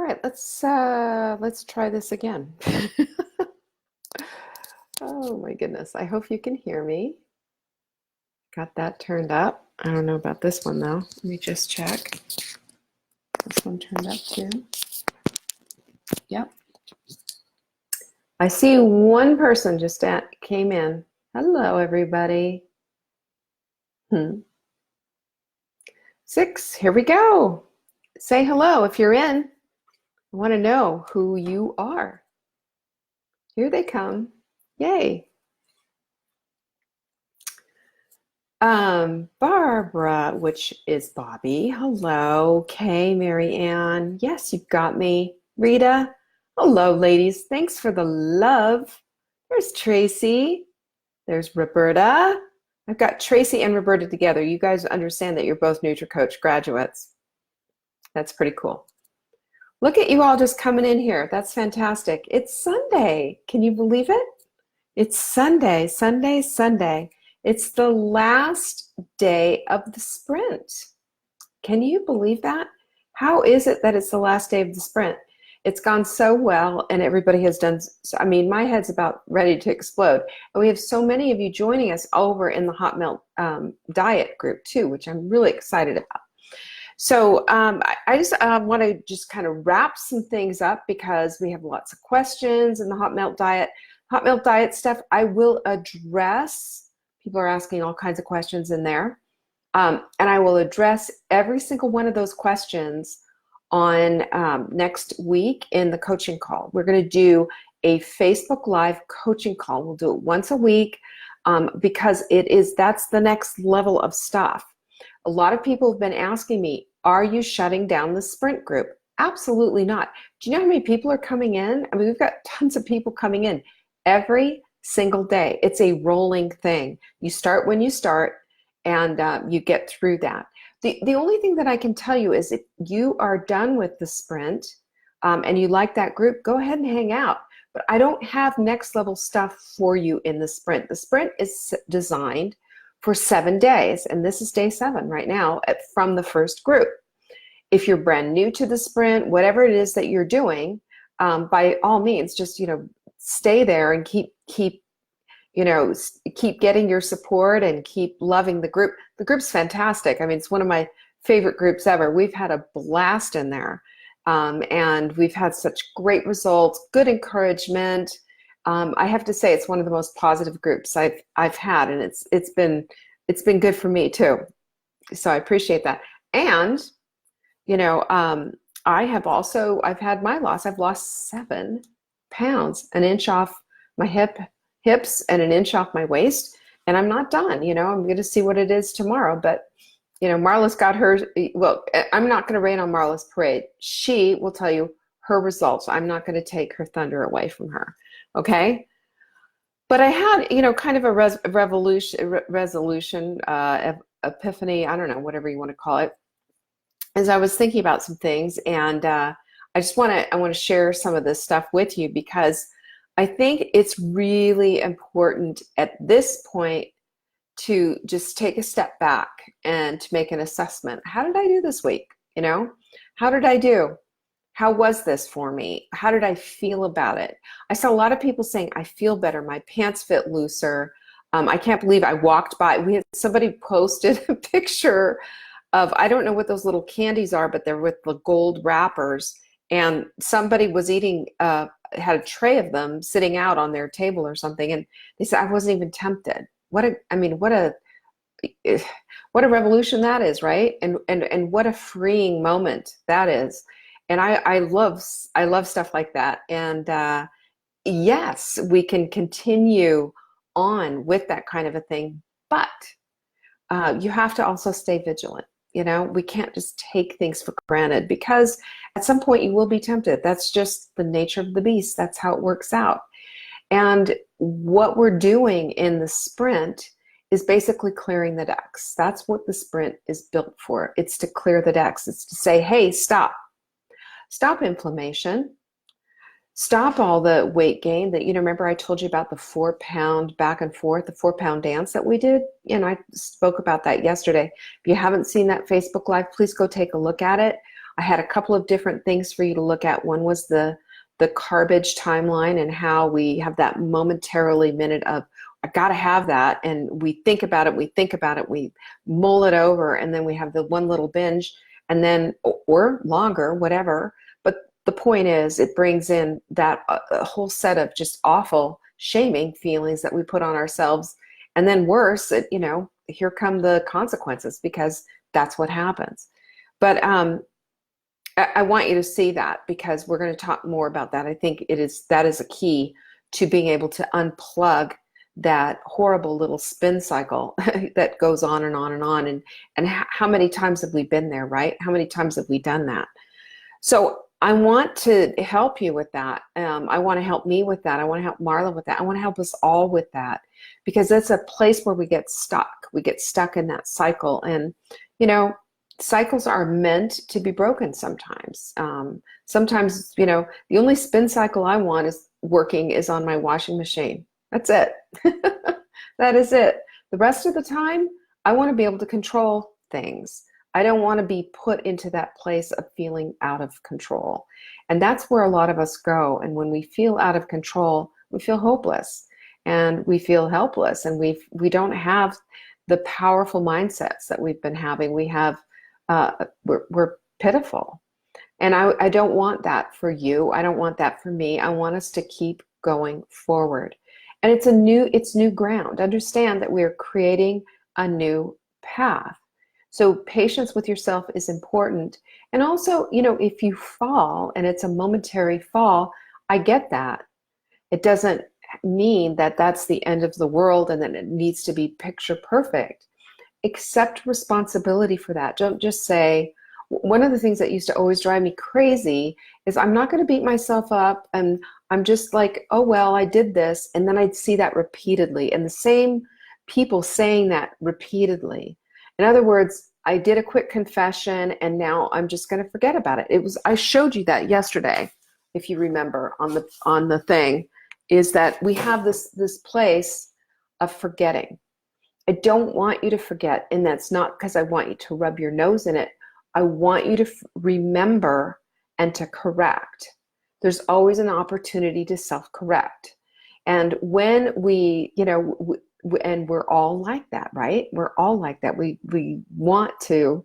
right, let's try this again. Oh my goodness. I hope you can hear me. Got that turned up. I don't know about this one though. Let me just check. This one turned up too. Yep. I see one person just came in. Hello, everybody. 6, here we go. Say hello if you're in. I want to know who you are. Here they come. Yay. Barbara, which is Bobby. Hello. Kay, Mary Ann. Yes, you've got me. Rita. Hello, ladies. Thanks for the love. There's Tracy. There's Roberta. I've got Tracy and Roberta together. You guys understand that you're both NutriCoach graduates. That's pretty cool. Look at you all just coming in here. That's fantastic. It's Sunday. Can you believe it? It's Sunday, Sunday, Sunday. It's the last day of the sprint. Can you believe that? How is it that it's the last day of the sprint? It's gone so well and everybody has done, I mean, my head's about ready to explode. And we have so many of you joining us over in the Hot Melt Diet group too, which I'm really excited about. So I just want to just kind of wrap some things up because we have lots of questions in the Hot Melt Diet. Hot Melt Diet stuff I will address. People are asking all kinds of questions in there. And I will address every single one of those questions on next week in the coaching call. We're going to do a Facebook Live coaching call. We'll do it once a week because that's the next level of stuff. A lot of people have been asking me, are you shutting down the sprint group? Absolutely not. Do you know how many people are coming in? I mean, we've got tons of people coming in every single day. It's a rolling thing. You start when you start and you get through that. The only thing that I can tell you is if you are done with the sprint and you like that group, go ahead and hang out. But I don't have next level stuff for you in the sprint. The sprint is designed for 7 days, and this is day 7 right now from the first group. If you're brand new to the sprint, whatever it is that you're doing, by all means, just stay there and keep getting your support and keep loving the group. The group's fantastic. I mean, it's one of my favorite groups ever. We've had a blast in there, and we've had such great results, good encouragement. I have to say it's one of the most positive groups I've had, and it's been good for me too. So I appreciate that. And I've had my loss. I've lost 7 pounds, an inch off my hips and an inch off my waist, and I'm not done. I'm going to see what it is tomorrow, but Marla's got hers. Well, I'm not going to rain on Marla's parade. She will tell you her results. I'm not going to take her thunder away from her. Okay. But I had, kind of a resolution, epiphany, I don't know, whatever you want to call it, as I was thinking about some things. And I want to share some of this stuff with you because I think it's really important at this point to just take a step back and to make an assessment. How did I do this week? How did I do? How was this for me? How did I feel about it? I saw a lot of people saying, I feel better. My pants fit looser. I can't believe I walked by. Somebody posted a picture of, I don't know what those little candies are, but they're with the gold wrappers. And somebody was eating, had a tray of them sitting out on their table or something. And they said, I wasn't even tempted. What a revolution that is, right? And what a freeing moment that is. And I love stuff like that. And yes, we can continue on with that kind of a thing, but you have to also stay vigilant. We can't just take things for granted because at some point you will be tempted. That's just the nature of the beast. That's how it works out. And what we're doing in the sprint is basically clearing the decks. That's what the sprint is built for. It's to clear the decks. It's to say, hey, stop. Stop inflammation. Stop all the weight gain that, remember I told you about the 4-pound back and forth, the 4-pound dance that we did? I spoke about that yesterday. If you haven't seen that Facebook Live, please go take a look at it. I had a couple of different things for you to look at. One was the carbage timeline and how we have that momentarily minute of, I got to have that. And we think about it, we mull it over, and then we have the one little binge, and then, or longer, whatever. But the point is, it brings in that a whole set of just awful shaming feelings that we put on ourselves. And then worse, here come the consequences, because that's what happens. But I want you to see that, because we're going to talk more about that. I think that is a key to being able to unplug that horrible little spin cycle that goes on and on and on. And how many times have we been there, right? How many times have we done that? So I want to help you with that. I want to help me with that. I want to help Marla with that. I want to help us all with that, because that's a place where we get stuck. We get stuck in that cycle. And, cycles are meant to be broken sometimes. Sometimes, the only spin cycle I want is working is on my washing machine. That's it. That is it. The rest of the time, I want to be able to control things. I don't want to be put into that place of feeling out of control. And that's where a lot of us go. And when we feel out of control, we feel hopeless and we feel helpless, and we don't have the powerful mindsets that we've been having. We have, we're pitiful. And I don't want that for you. I don't want that for me. I want us to keep going forward. And it's new ground. Understand that we're creating a new path. So patience with yourself is important. And also, if you fall and it's a momentary fall, I get that. It doesn't mean that that's the end of the world and that it needs to be picture perfect. Accept responsibility for that. Don't just say, one of the things that used to always drive me crazy is, I'm not going to beat myself up, and I'm just like, oh, well, I did this. And then I'd see that repeatedly, and the same people saying that repeatedly. In other words, I did a quick confession and now I'm just going to forget about it. I showed you that yesterday, if you remember, on the thing, is that we have this place of forgetting. I don't want you to forget, and that's not because I want you to rub your nose in it. I want you to remember and to correct. There's always an opportunity to self-correct. And when we, and we're all like that, right? We're all like that. We want to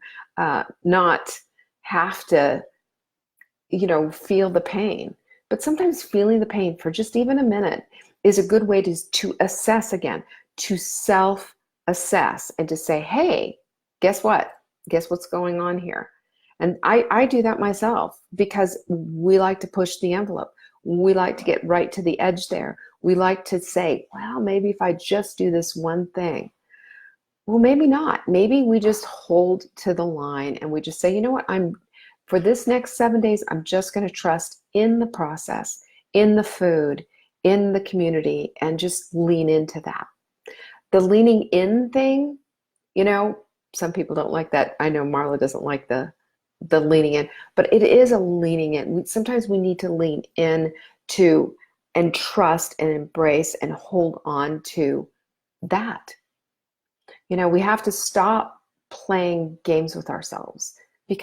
not have to, feel the pain. But sometimes feeling the pain for just even a minute is a good way to assess again, to self-assess, and to say, hey, guess what? Guess what's going on here? And I do that myself, because we like to push the envelope. We like to get right to the edge there. We like to say, well, maybe if I just do this one thing. Well, maybe not. Maybe we just hold to the line and we just say, you know what, for this next 7 days, I'm just going to trust in the process, in the food, in the community, and just lean into that. The leaning in thing, some people don't like that. I know Marla doesn't like the leaning in, but it is a leaning in. Sometimes we need to lean in to and trust and embrace and hold on to that. We have to stop playing games with ourselves.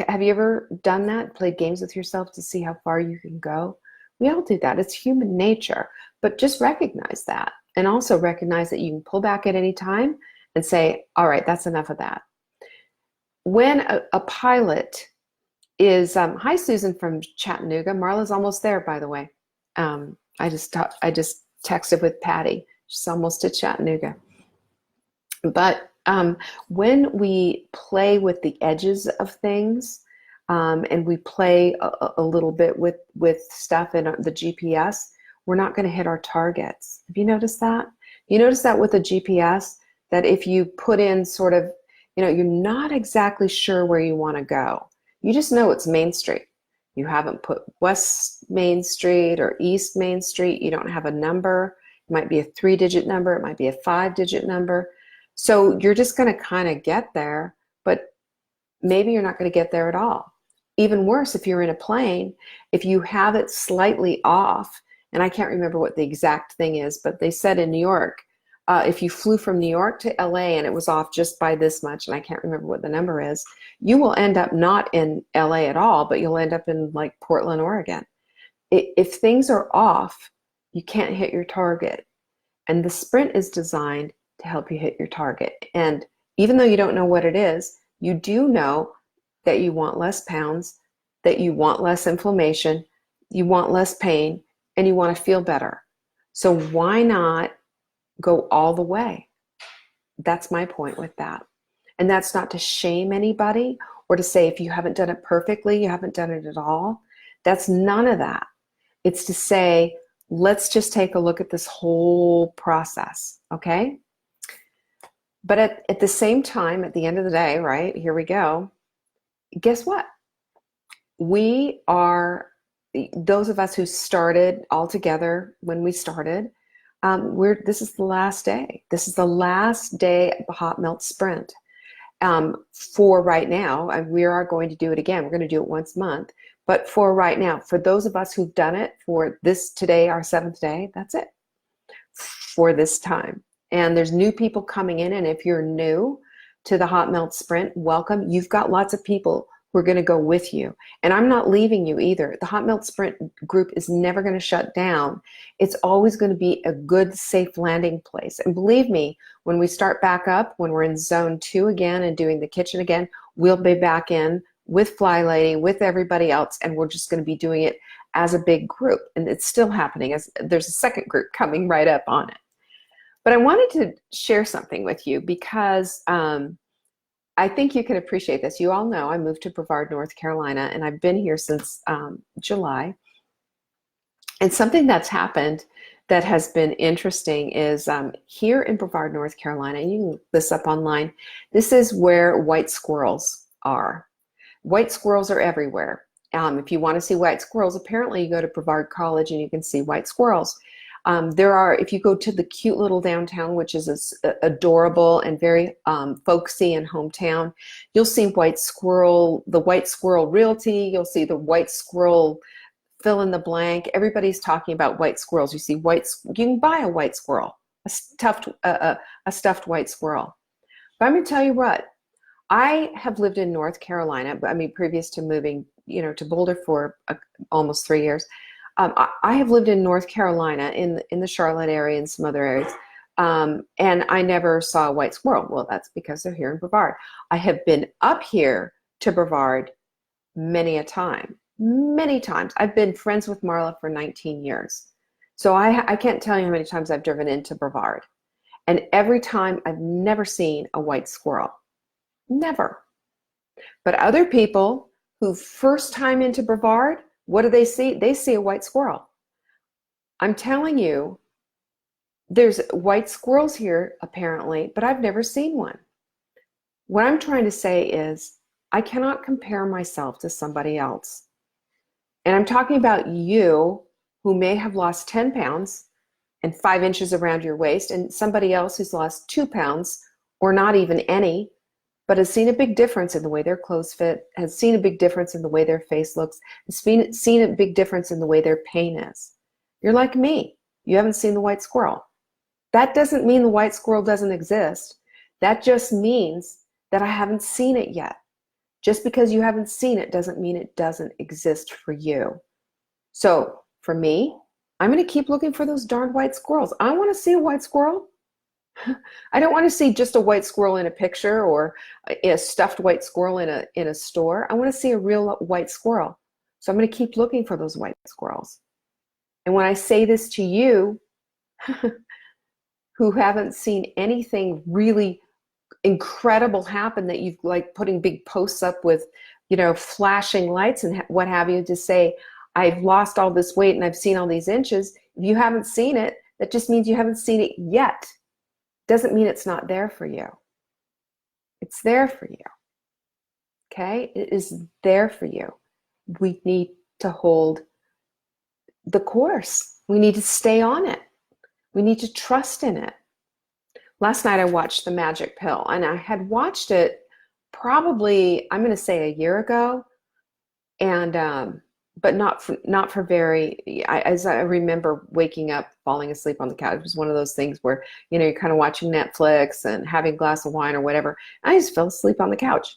Have you ever done that? Played games with yourself to see how far you can go? We all do that. It's human nature. But just recognize that, and also recognize that you can pull back at any time and say, all right, that's enough of that. When a pilot is, hi Susan from Chattanooga. Marla's almost there, by the way. I just texted with Patty. She's almost to Chattanooga. But when we play with the edges of things, and we play a little bit with stuff in the GPS, we're not going to hit our targets. Have you noticed that? You notice that with the GPS, that if you put in sort of, you're not exactly sure where you want to go. You just know it's Main Street. You haven't put West Main Street or East Main Street. You don't have a number. It might be a 3-digit number. It might be a 5-digit number. So you're just going to kind of get there, but maybe you're not going to get there at all. Even worse, if you're in a plane, if you have it slightly off, and I can't remember what the exact thing is, but they said in New York, if you flew from New York to LA and it was off just by this much, and I can't remember what the number is, you will end up not in LA at all, but you'll end up in like Portland, Oregon. If things are off, you can't hit your target. And the sprint is designed to help you hit your target. And even though you don't know what it is, you do know that you want less pounds, that you want less inflammation, you want less pain, and you want to feel better. So why not go all the way? That's my point with that. And that's not to shame anybody or to say if you haven't done it perfectly, you haven't done it at all. That's none of that. It's to say, let's just take a look at this whole process, okay? But at the same time, at the end of the day, right, here we go, guess what? We are, those of us who started all together when we started, this is the last day. This is the last day of the Hot Melt Sprint. For right now, and we are going to do it again. We're going to do it once a month. But for right now, for those of us who've done it for this today, our 7th day, that's it for this time. And there's new people coming in. And if you're new to the Hot Melt Sprint, welcome. You've got lots of people who are going to go with you. And I'm not leaving you either. The Hot Melt Sprint group is never going to shut down. It's always going to be a good, safe landing place. And believe me, when we start back up, when we're in zone 2 again and doing the kitchen again, we'll be back in with Fly Lady, with everybody else, and we're just going to be doing it as a big group. And it's still happening. As there's a second group coming right up on it. But I wanted to share something with you because I think you can appreciate this. You all know I moved to Brevard, North Carolina, and I've been here since July. And something that's happened that has been interesting is here in Brevard, North Carolina, and you can look this up online, this is where white squirrels are. White squirrels are everywhere. If you want to see white squirrels, apparently you go to Brevard College and you can see white squirrels. If you go to the cute little downtown, which is adorable and very folksy and hometown, you'll see white squirrel, the white squirrel realty. You'll see the white squirrel fill in the blank. Everybody's talking about white squirrels. You see you can buy a white squirrel, a stuffed white squirrel. But I'm going to tell you what, I have lived in North Carolina. I mean, previous to moving, to Boulder for almost 3 years. I have lived in North Carolina in the Charlotte area and some other areas, and I never saw a white squirrel. Well, that's because they're here in Brevard. I have been up here to Brevard many a time, many times. I've been friends with Marla for 19 years. So I can't tell you how many times I've driven into Brevard. And every time I've never seen a white squirrel. Never. But other people who first time into Brevard, what do they see? They see a white squirrel. I'm telling you, there's white squirrels here apparently, but I've never seen one. What I'm trying to say is I cannot compare myself to somebody else. And I'm talking about you who may have lost 10 pounds and 5 inches around your waist, and somebody else who's lost 2 pounds or not even any, but has seen a big difference in the way their clothes fit, has seen a big difference in the way their face looks, has seen a big difference in the way their pain is. You're like me. You haven't seen the white squirrel. That doesn't mean the white squirrel doesn't exist. That just means that I haven't seen it yet. Just because you haven't seen it doesn't mean it doesn't exist for you. So for me, I'm going to keep looking for those darn white squirrels. I want to see a white squirrel. I don't want to see just a white squirrel in a picture or a stuffed white squirrel in a store. I want to see a real white squirrel. So I'm going to keep looking for those white squirrels. And when I say this to you who haven't seen anything really incredible happen, that you've like putting big posts up with, flashing lights and what have you, to say, I've lost all this weight and I've seen all these inches. If you haven't seen it, that just means you haven't seen it yet. Doesn't mean it's not there for you. It's there for you. Okay? It is there for you. We need to hold the course. We need to stay on it. We need to trust in it. Last night I watched The Magic Pill, and I had watched it probably, I'm going to say a year ago, and but not for very. As I remember waking up, falling asleep on the couch. It was one of those things where you're kind of watching Netflix and having a glass of wine or whatever. I just fell asleep on the couch.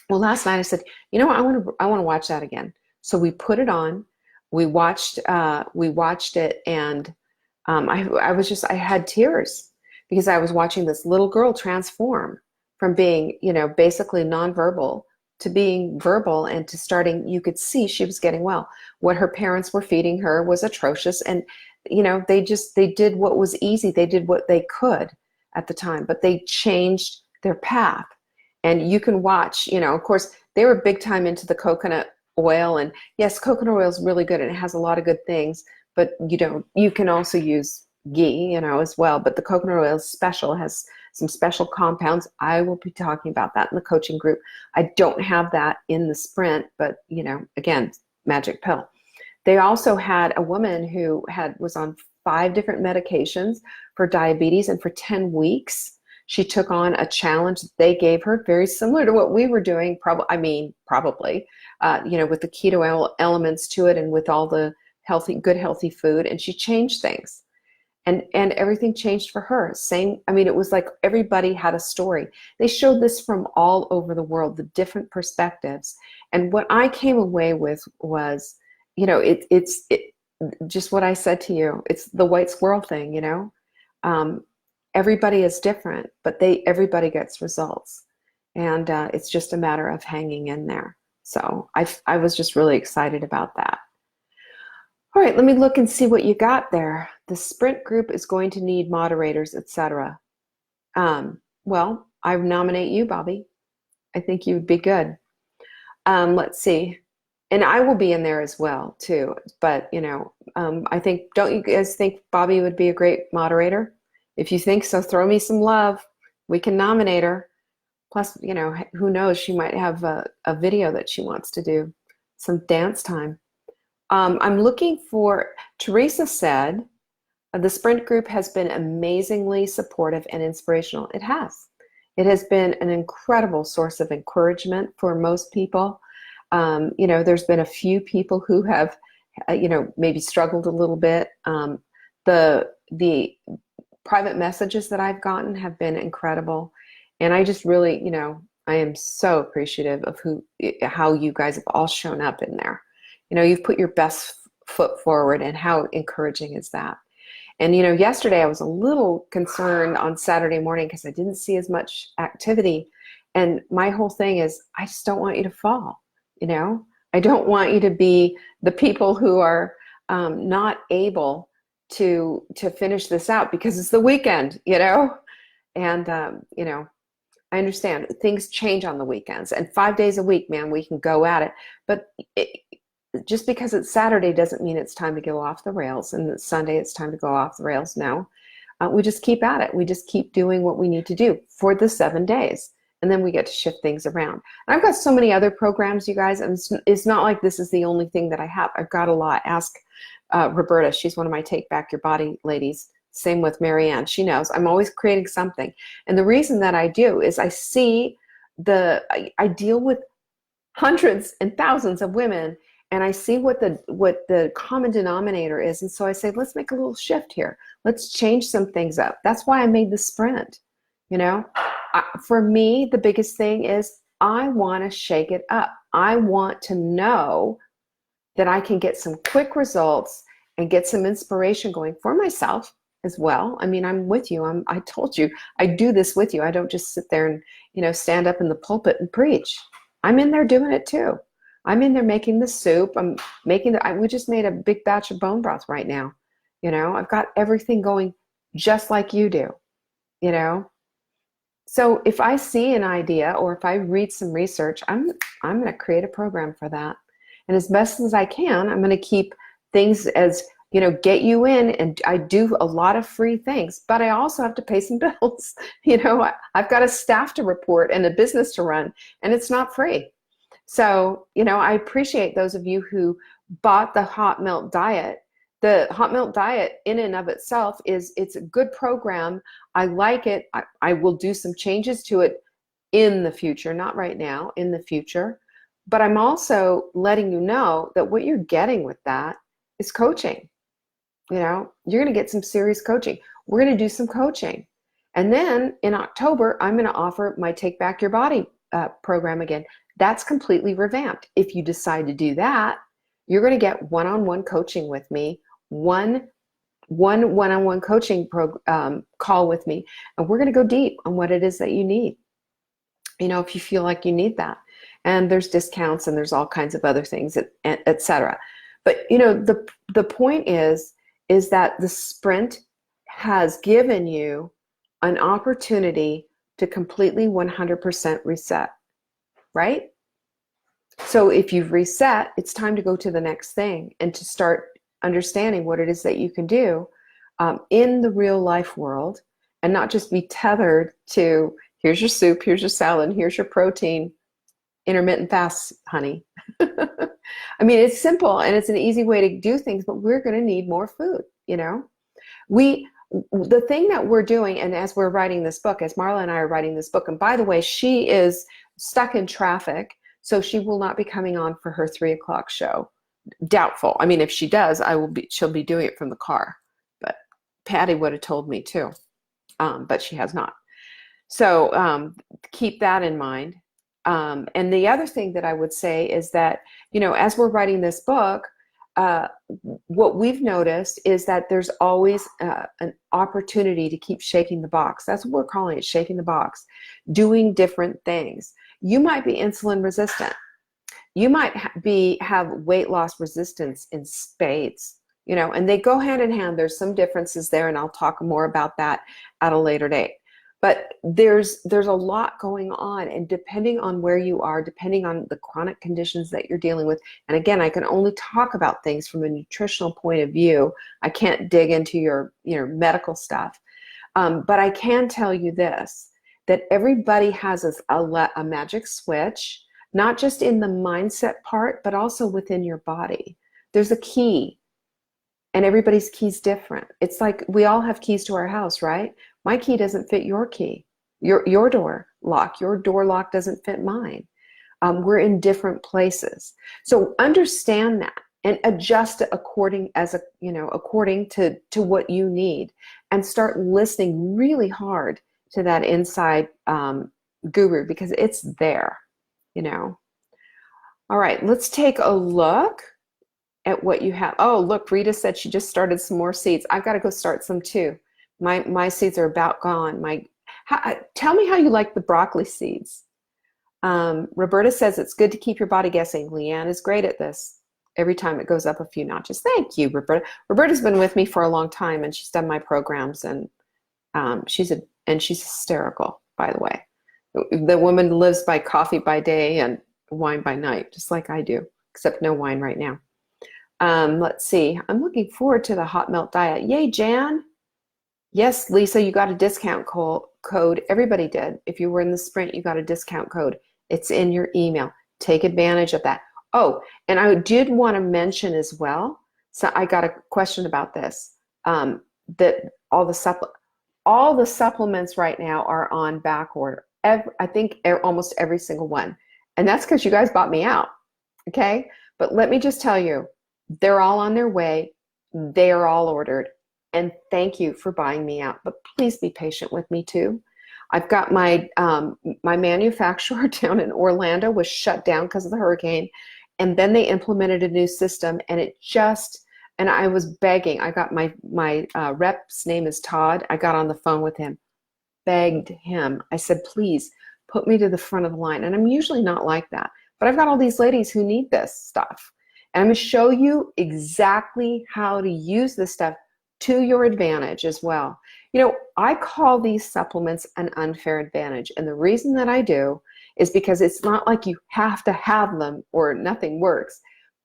Well, last night I said, what, I want to watch that again. So we put it on. We watched it, and I had tears because I was watching this little girl transform from being, basically nonverbal to being verbal and to starting. You could see she was getting well. What her parents were feeding her was atrocious, and they did what was easy. They did what they could at the time, but they changed their path. And you can watch, of course, they were big time into the coconut oil. And yes, coconut oil is really good and it has a lot of good things, but you can also use ghee, as well. But the coconut oil is special, it has some special compounds. I will be talking about that in the coaching group. I don't have that in the sprint, but again, magic pill. They also had a woman who was on 5 different medications for diabetes, and for 10 weeks, she took on a challenge that they gave her, very similar to what we were doing, probably, with the keto elements to it and with all the good healthy food. And she changed things. And everything changed for her. It was like everybody had a story. They showed this from all over the world, the different perspectives. And what I came away with was, it's just what I said to you. It's the white squirrel thing, Everybody is different, but everybody gets results. And it's just a matter of hanging in there. So I was just really excited about that. All right, let me look and see what you got there. The sprint group is going to need moderators, etc. Well, I nominate you, Bobby. I think you would be good. Let's see. And I will be in there as well, too. But, I think, don't you guys think Bobby would be a great moderator? If you think so, throw me some love. We can nominate her. Plus, who knows? She might have a video that she wants to do, some dance time. I'm looking for, Teresa said, the sprint group has been amazingly supportive and inspirational. It has. It has been an incredible source of encouragement for most people. There's been a few people who have, maybe struggled a little bit. The private messages that I've gotten have been incredible. And I just really, I am so appreciative of how you guys have all shown up in there. You've put your best foot forward, and how encouraging is that? And, yesterday I was a little concerned on Saturday morning because I didn't see as much activity. And my whole thing is, I just don't want you to fall, I don't want you to be the people who are not able to finish this out because it's the weekend, and I understand things change on the weekends, and 5 days a week, man, we can go at it. But just because it's Saturday doesn't mean it's time to go off the rails, and it's Sunday it's time to go off the rails. No, we just keep at it. We just keep doing what we need to do for the 7 days, and then we get to shift things around. And I've got so many other programs, you guys, and it's not like this is the only thing that I have. I've got a lot. Ask Roberta. She's one of my Take Back Your Body ladies. Same with Marianne. She knows I'm always creating something. And the reason that I do is I I deal with hundreds and thousands of women, and I see what the common denominator is. And so I say, let's make a little shift here. Let's change some things up. That's why I made the sprint. For me, the biggest thing is I want to shake it up. I want to know that I can get some quick results and get some inspiration going for myself as well. I'm with you. I told you, I do this with you. I don't just sit there and, stand up in the pulpit and preach. I'm in there doing it too. I'm in there making the soup. We just made a big batch of bone broth right now. I've got everything going just like you do, So if I see an idea, or if I read some research, I'm going to create a program for that. And as best as I can, I'm going to keep things as, get you in. And I do a lot of free things, but I also have to pay some bills. I've got a staff to report and a business to run, and it's not free. So, I appreciate those of you who bought the hot milk diet. The hot milk diet in and of itself it's a good program. I like it. I will do some changes to it in the future, not right now, in the future. But I'm also letting you know that what you're getting with that is coaching. You know, you're going to get some serious coaching. We're going to do some coaching. And then in October, I'm going to offer my Take Back Your Body program again. That's completely revamped. If you decide to do that, you're going to get one-on-one coaching with me, one-on-one coaching call with me, and we're going to go deep on what it is that you need. You know, if you feel like you need that. And there's discounts and there's all kinds of other things, et cetera. But, you know, the point is that the sprint has given you an opportunity to completely 100% reset, right? So if you've reset, it's time to go to the next thing and to start understanding what it is that you can do in the real life world, and not just be tethered to, here's your soup, here's your salad, here's your protein, intermittent fast, honey. I mean, it's simple and it's an easy way to do things, but we're going to need more food, you know? The thing that we're doing, and as we're writing this book, as Marla and I are writing this book, and by the way, she is stuck in traffic, so she will not be coming on for her 3 o'clock show. Doubtful. I mean, if she does, she'll be doing it from the car. But Patty would have told me too, but she has not. So keep that in mind. And the other thing that I would say is that, you know, as we're writing this book, what we've noticed is that there's always an opportunity to keep shaking the box. That's what we're calling it, shaking the box, doing different things. You might be insulin resistant. You might have weight loss resistance in spades, you know, and they go hand in hand. There's some differences there, and I'll talk more about that at a later date. But there's a lot going on, and depending on where you are, depending on the chronic conditions that you're dealing with, and again, I can only talk about things from a nutritional point of view. I can't dig into your medical stuff, but I can tell you this, that everybody has a magic switch, not just in the mindset part, but also within your body. There's a key, and everybody's key's different. It's like we all have keys to our house, right? My key doesn't fit your key. Your door lock. Your door lock doesn't fit mine. We're in different places. So understand that and adjust it according to what you need, and start listening really hard to that inside guru, because it's there, you know. All right, let's take a look at what you have. Oh, look, Rita said she just started some more seeds. I've got to go start some too. My seeds are about gone. Tell me how you like the broccoli seeds. Roberta says it's good to keep your body guessing. Leanne is great at this. Every time it goes up a few notches. Thank you, Roberta. Roberta's been with me for a long time, and she's done my programs, and she's hysterical, by the way. The woman lives by coffee by day and wine by night, just like I do, except no wine right now. Let's see. I'm looking forward to the hot melt diet. Yay, Jan. Yes, Lisa, you got a discount code. Everybody did. If you were in the sprint, you got a discount code. It's in your email. Take advantage of that. Oh, and I did want to mention as well, so I got a question about this, that all the supplements right now are on back order. I think almost every single one. And that's because you guys bought me out, okay? But let me just tell you, they're all on their way. They are all ordered. And thank you for buying me out. But please be patient with me too. I've got my manufacturer down in Orlando was shut down because of the hurricane. And then they implemented a new system, and and I was begging. I got my rep's name is Todd. I got on the phone with him, begged him. I said, please put me to the front of the line. And I'm usually not like that, but I've got all these ladies who need this stuff. And I'm going to show you exactly how to use this stuff to your advantage as well. You know, I call these supplements an unfair advantage. And the reason that I do is because it's not like you have to have them or nothing works,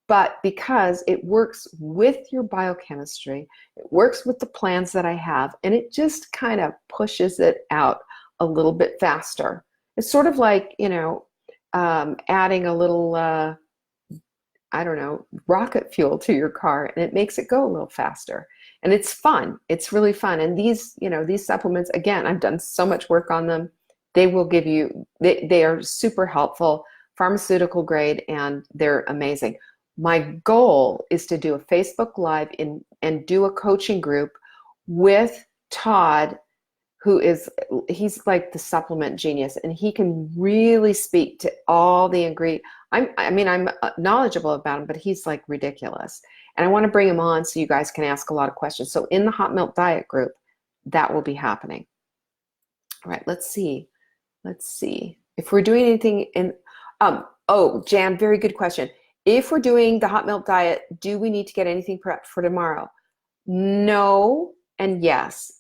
but because it works with your biochemistry, it works with the plans that I have, and it just kind of pushes it out a little bit faster. It's sort of like, you know, adding a little, rocket fuel to your car, and it makes it go a little faster. And it's fun. It's really fun. And these supplements, again, I've done so much work on them. They will give you, they are super helpful. pharmaceutical grade, and they're amazing. My goal is to do a Facebook Live and do a coaching group with Todd, he's like the supplement genius, and he can really speak to all the ingredients. I'm knowledgeable about him, but he's like ridiculous. And I want to bring him on so you guys can ask a lot of questions. So in the Hot Milk Diet group, that will be happening. All right, let's see. If we're doing anything in, oh, Jan, very good question. If we're doing the Hot Milk Diet, do we need to get anything prepped for tomorrow? No and yes.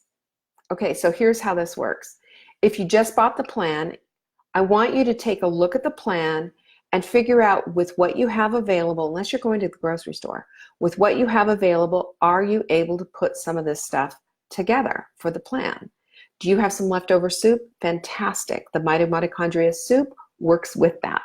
Okay, so here's how this works. If you just bought the plan, I want you to take a look at the plan and figure out with what you have available, unless you're going to the grocery store, with what you have available, are you able to put some of this stuff together for the plan? Do you have some leftover soup? Fantastic. The mitochondria soup works with that.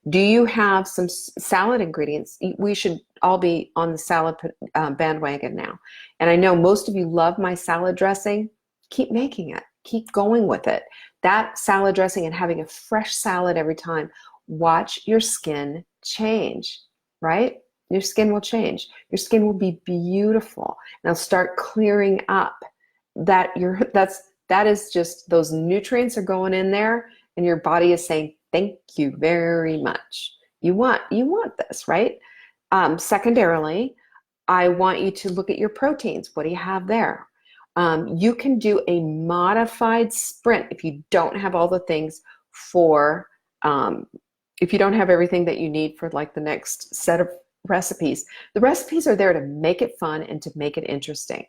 Do you have some salad ingredients? We should all be on the salad bandwagon now. And I know most of you love my salad dressing. Keep making it. Keep going with it. That salad dressing and having a fresh salad every time, watch your skin change, right? Your skin will change. Your skin will be beautiful. And it'll start clearing up. That is just, those nutrients are going in there and your body is saying, thank you very much. You want this, right? Secondarily, I want you to look at your proteins. What do you have there? You can do a modified sprint if you don't have all the things for, if you don't have everything that you need for like the next set of recipes. The recipes are there to make it fun and to make it interesting.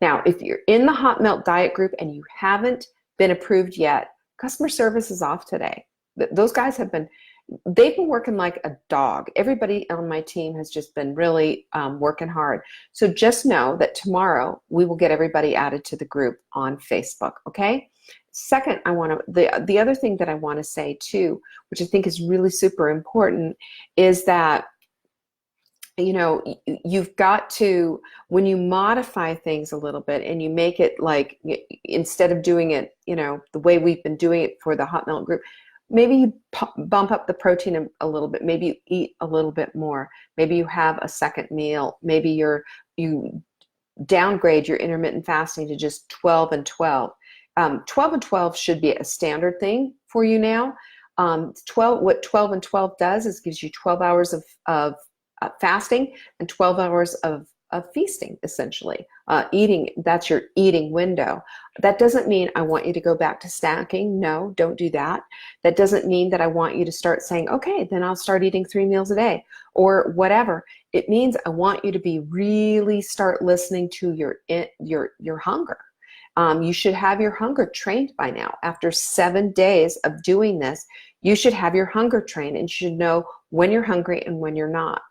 Now, if you're in the Hot Milk Diet group and you haven't been approved yet, customer service is off today. Those guys they've been working like a dog. Everybody on my team has just been really working hard. So just know that tomorrow we will get everybody added to the group on Facebook, okay? Second, the other thing that I want to say too, which I think is really super important, is that you've got to, when you modify things a little bit and you make it like, instead of doing it, the way we've been doing it for the Hot Milk group, maybe you bump up the protein a little bit. Maybe you eat a little bit more. Maybe you have a second meal. Maybe you downgrade your intermittent fasting to just 12 and 12. 12 and 12 should be a standard thing for you now. What 12 and 12 does is gives you 12 hours of fasting and 12 hours of feasting, essentially. Eating, that's your eating window. That doesn't mean I want you to go back to snacking. No, don't do that. That doesn't mean that I want you to start saying, okay, then I'll start eating 3 meals a day or whatever. It means I want you to really start listening to your hunger. You should have your hunger trained by now. After 7 days of doing this, you should have your hunger trained and you should know when you're hungry and when you're not.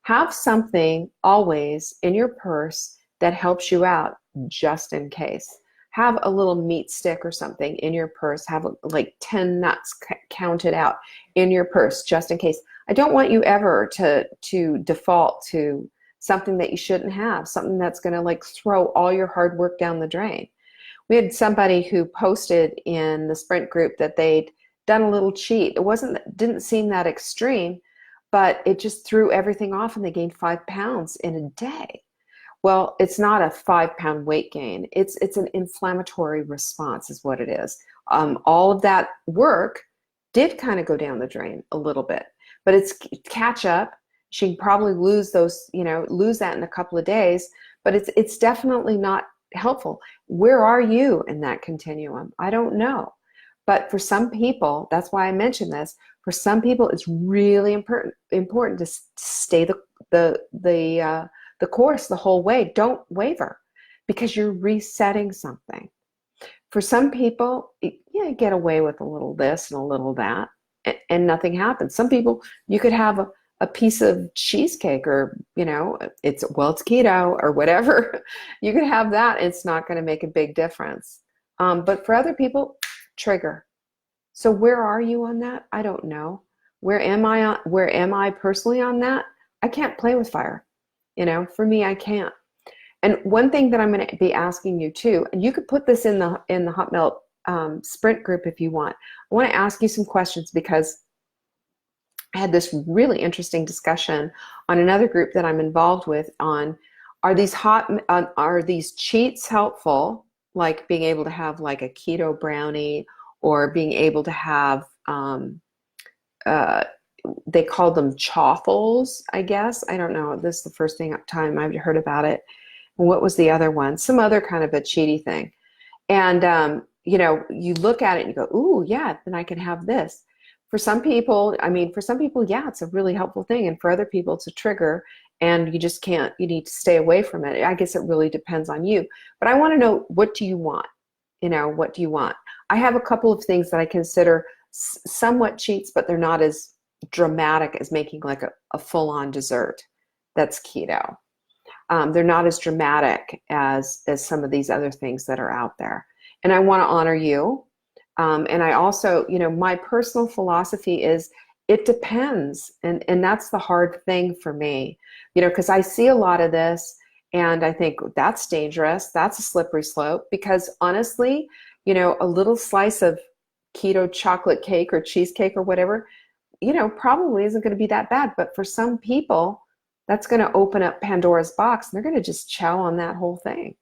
Have something always in your purse that helps you out just in case. Have a little meat stick or something in your purse. Have like 10 nuts counted out in your purse just in case. I don't want you ever to default to something that you shouldn't have, something that's going to like throw all your hard work down the drain. We had somebody who posted in the Sprint group that they'd done a little cheat. It didn't seem that extreme, but it just threw everything off and they gained 5 pounds in a day. Well, it's not a 5-pound weight gain. It's an inflammatory response is what it is. All of that work did kind of go down the drain a little bit, but it's catch up. She can probably lose that in a couple of days, but it's definitely not helpful. Where are you in that continuum? I don't know. But for some people, that's why I mentioned this, for some people it's really important to stay the course the whole way. Don't waver because you're resetting something. For some people, you get away with a little this and a little that and nothing happens. Some people, you could have a piece of cheesecake or, it's keto or whatever. You could have that. It's not going to make a big difference. But for other people, trigger. So where are you on that? I don't know. Where am I personally on that? I can't play with fire. For me, I can't. And one thing that I'm going to be asking you too, and you could put this in the Hot Milk Sprint group if you want. I want to ask you some questions because I had this really interesting discussion on another group that I'm involved with on, are these cheats helpful, like being able to have like a keto brownie, or being able to have uh, they call them chaffles, I guess. I don't know. This is the first time I've heard about it. And what was the other one? Some other kind of a cheaty thing. And, you look at it and you go, ooh, yeah, then I can have this. For some people, yeah, it's a really helpful thing. And for other people, it's a trigger and you just can't, you need to stay away from it. I guess it really depends on you. But I want to know, what do you want? What do you want? I have a couple of things that I consider somewhat cheats, but they're not as dramatic as making like a full-on dessert that's keto. They're not as dramatic as some of these other things that are out there. And I want to honor you. And I also, my personal philosophy is it depends. And that's the hard thing for me, because I see a lot of this and I think that's dangerous. That's a slippery slope, because honestly, a little slice of keto chocolate cake or cheesecake or whatever, probably isn't going to be that bad. But for some people, that's going to open up Pandora's box and they're going to just chow on that whole thing.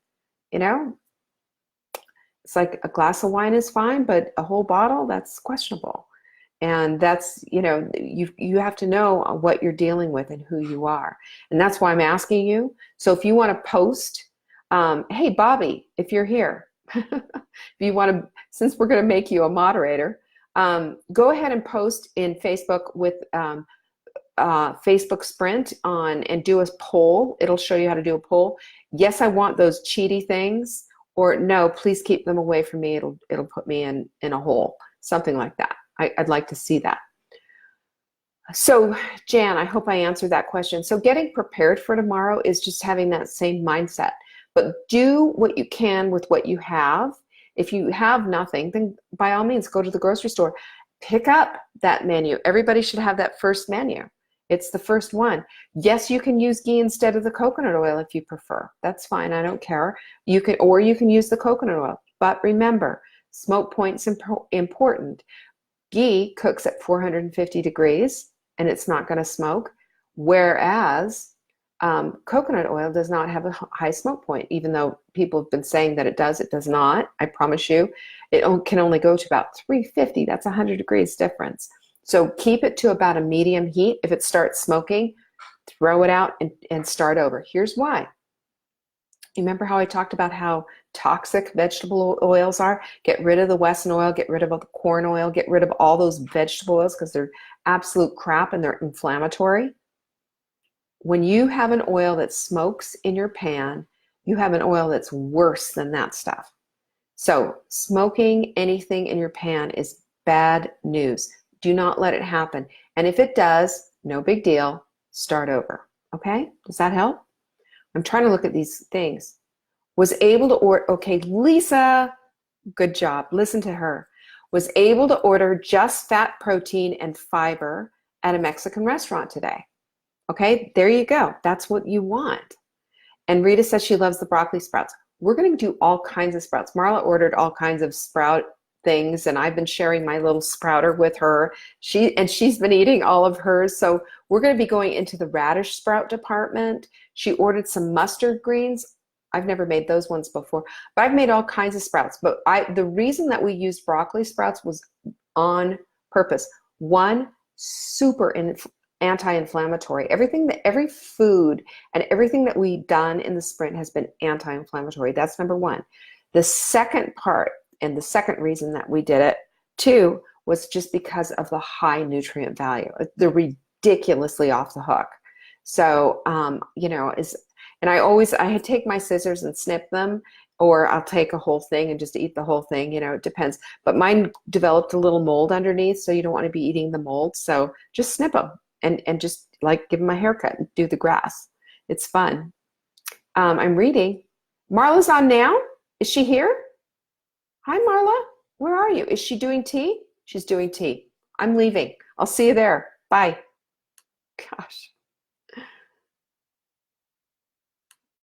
It's like a glass of wine is fine, but a whole bottle, that's questionable. And that's, you have to know what you're dealing with and who you are. And that's why I'm asking you. So if you want to post, hey, Bobby, if you're here, if you want to, since we're going to make you a moderator, go ahead and post in Facebook with Facebook Sprint and do a poll. It'll show you how to do a poll. Yes, I want those cheaty things, or no, please keep them away from me. It'll put me in a hole, something like that. I'd like to see that. So Jan, I hope I answered that question. So getting prepared for tomorrow is just having that same mindset, but do what you can with what you have. If you have nothing, then by all means, go to the grocery store, pick up that menu. Everybody should have that first menu. It's the first one. Yes, you can use ghee instead of the coconut oil if you prefer. That's fine. I don't care. You can use the coconut oil. But remember, smoke point's important. Ghee cooks at 450 degrees and it's not going to smoke, whereas coconut oil does not have a high smoke point. Even though people have been saying that it does not. I promise you, it can only go to about 350. That's 100 degrees difference. So keep it to about a medium heat. If it starts smoking, throw it out and start over. Here's why. Remember how I talked about how toxic vegetable oils are? Get rid of the Wesson oil, get rid of the corn oil, get rid of all those vegetable oils because they're absolute crap and they're inflammatory. When you have an oil that smokes in your pan, you have an oil that's worse than that stuff. So smoking anything in your pan is bad news. Do not let it happen. And if it does, no big deal, start over. Okay? Does that help? I'm trying to look at these things. Was able to order, okay, Lisa, good job. Listen to her. Was able to order just fat, protein, and fiber at a Mexican restaurant today. Okay, there you go. That's what you want. And Rita says she loves the broccoli sprouts. We're going to do all kinds of sprouts. Marla ordered all kinds of sprout things, and I've been sharing my little sprouter with her. She's been eating all of hers. So we're going to be going into the radish sprout department. She ordered some mustard greens. I've never made those ones before, but I've made all kinds of sprouts. But the reason that we used broccoli sprouts was on purpose. One, super anti-inflammatory. Every food and everything that we've done in the sprint has been anti-inflammatory. That's number one. The second part, and the second reason that we did it too, was just because of the high nutrient value. They're ridiculously off the hook. So, and I take my scissors and snip them, or I'll take a whole thing and just eat the whole thing, it depends. But mine developed a little mold underneath, so you don't want to be eating the mold. So just snip them and just like give them a haircut and do the grass. It's fun. I'm reading. Marla's on now. Is she here? Hi, Marla. Where are you? Is she doing tea? She's doing tea. I'm leaving. I'll see you there. Bye. Gosh.